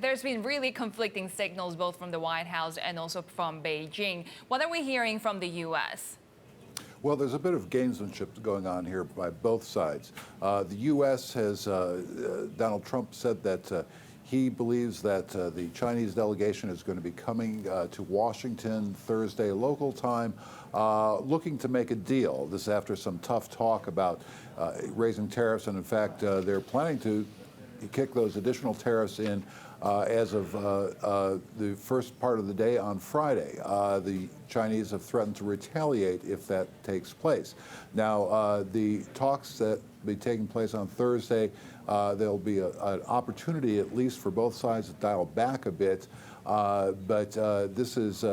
There's been really conflicting signals both from the White House and also from Beijing. What are we hearing from the U.S.? Well, there's a bit of gamesmanship going on here by both sides. The U.S. has, Donald Trump said that he believes that the Chinese delegation is going to be coming to Washington Thursday local time, looking to make a deal. This after some tough talk about raising tariffs, and in fact, they're planning to kick those additional tariffs in as of the first part of the day on Friday. The Chinese have threatened to retaliate if that takes place. Now, the talks that will be taking place on Thursday, there'll be an opportunity at least for both sides to dial back a bit. But this is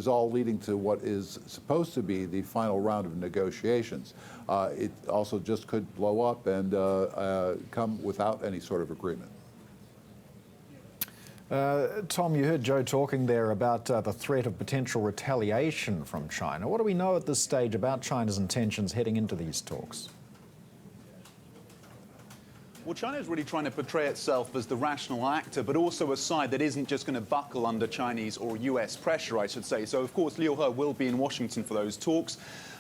all leading to what is supposed to be the final round of negotiations. It also just could blow up and come without any sort of agreement. Tom, you heard Joe talking there about the threat of potential retaliation from China. What do we know at this stage about China's intentions heading into these talks? Well, China is really trying to portray itself as the rational actor, but also a side that isn't just going to buckle under Chinese or U.S. pressure, I should say. So, of course, Liu He will be in Washington for those talks.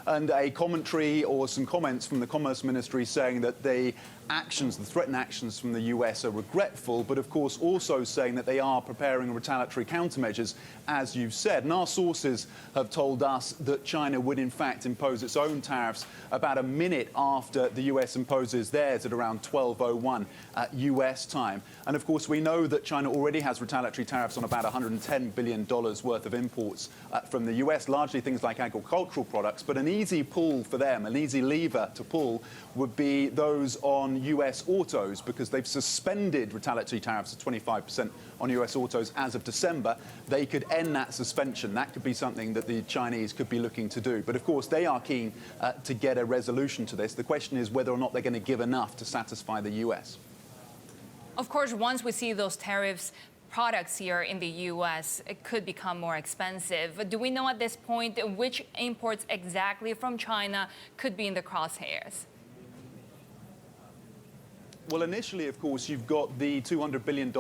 And a commentary or some comments from the Commerce Ministry saying that the threatened actions from the US are regretful, but of course also saying that they are preparing retaliatory countermeasures, as you've said. And our sources have told us that China would in fact impose its own tariffs about a minute after the US imposes theirs at around 12:01 US time. And of course we know that China already has retaliatory tariffs on about $110 billion worth of imports from the US, largely things like agricultural products, but an easy pull for them, an easy lever to pull would be those on US autos, because they've suspended retaliatory tariffs of 25% on US autos as of December. They could end that suspension. That could be something that the Chinese could be looking to do. But of course, they are keen to get a resolution to this. The question is whether or not they're going to give enough to satisfy the US. Of course, once we see those tariffs, products here in the U.S. it could become more expensive. Do we know at this point which imports exactly from China could be in the crosshairs? Well, initially, of course, you've got the $200 billion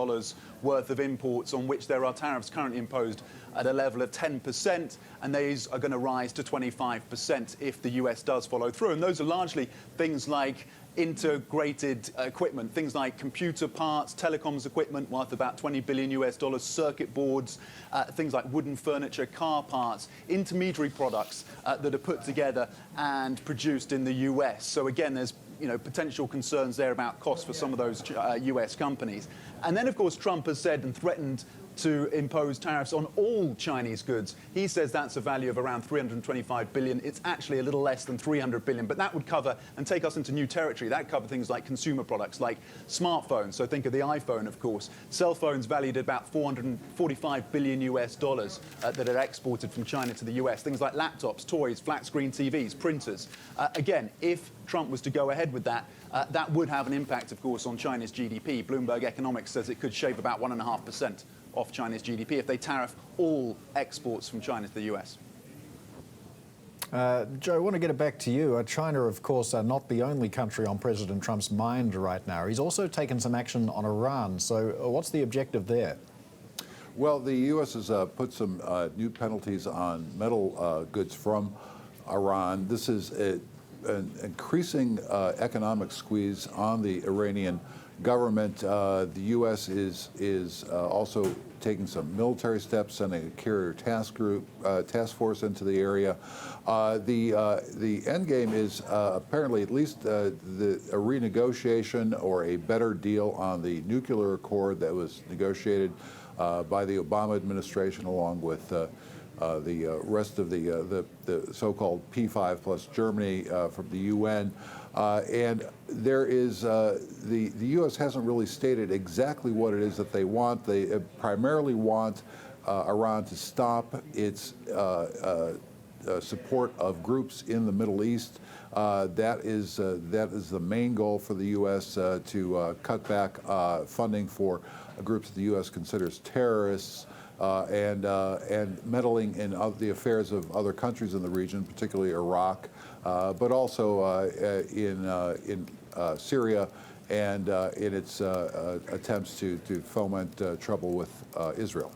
worth of imports on which there are tariffs currently imposed at a level of 10%, and these are going to rise to 25% if the US does follow through. And those are largely things like integrated equipment, things like computer parts, telecoms equipment worth about $20 billion US, circuit boards, things like wooden furniture, car parts, intermediary products that are put together and produced in the US. So again, there's potential concerns there about costs for some of those US companies. And then, of course, Trump has said and threatened to impose tariffs on all Chinese goods. He says that's a value of around $325 billion. It's actually a little less than $300 billion, but that would cover and take us into new territory. That would cover things like consumer products, like smartphones. So think of the iPhone, of course. Cell phones valued at about $445 billion US that are exported from China to the US. Things like laptops, toys, flat screen TVs, printers. Again, if Trump was to go ahead with that, that would have an impact, of course, on China's GDP. Bloomberg Economics says it could shave about 1.5% off China's GDP if they tariff all exports from China to the US. Joe, I want to get it back to you. China, of course, are not the only country on President Trump's mind right now. He's also taken some action on Iran. So what's the objective there? Well, the U.S. has put some new penalties on metal goods from Iran. This is an increasing economic squeeze on the Iranian government. The U.S. is also taking some military steps, sending a carrier task force into the area. The end game is apparently at least a renegotiation or a better deal on the nuclear accord that was negotiated by the Obama administration, along with the rest of the so-called P5 plus Germany from the UN. And there is, the U.S. hasn't really stated exactly what it is that they want. They primarily want Iran to stop its support of groups in the Middle East. That is the main goal for the U.S. To cut back funding for groups that the U.S. considers terrorists. And meddling in the affairs of other countries in the region, particularly Iraq, but also in Syria and in its attempts to foment trouble with Israel.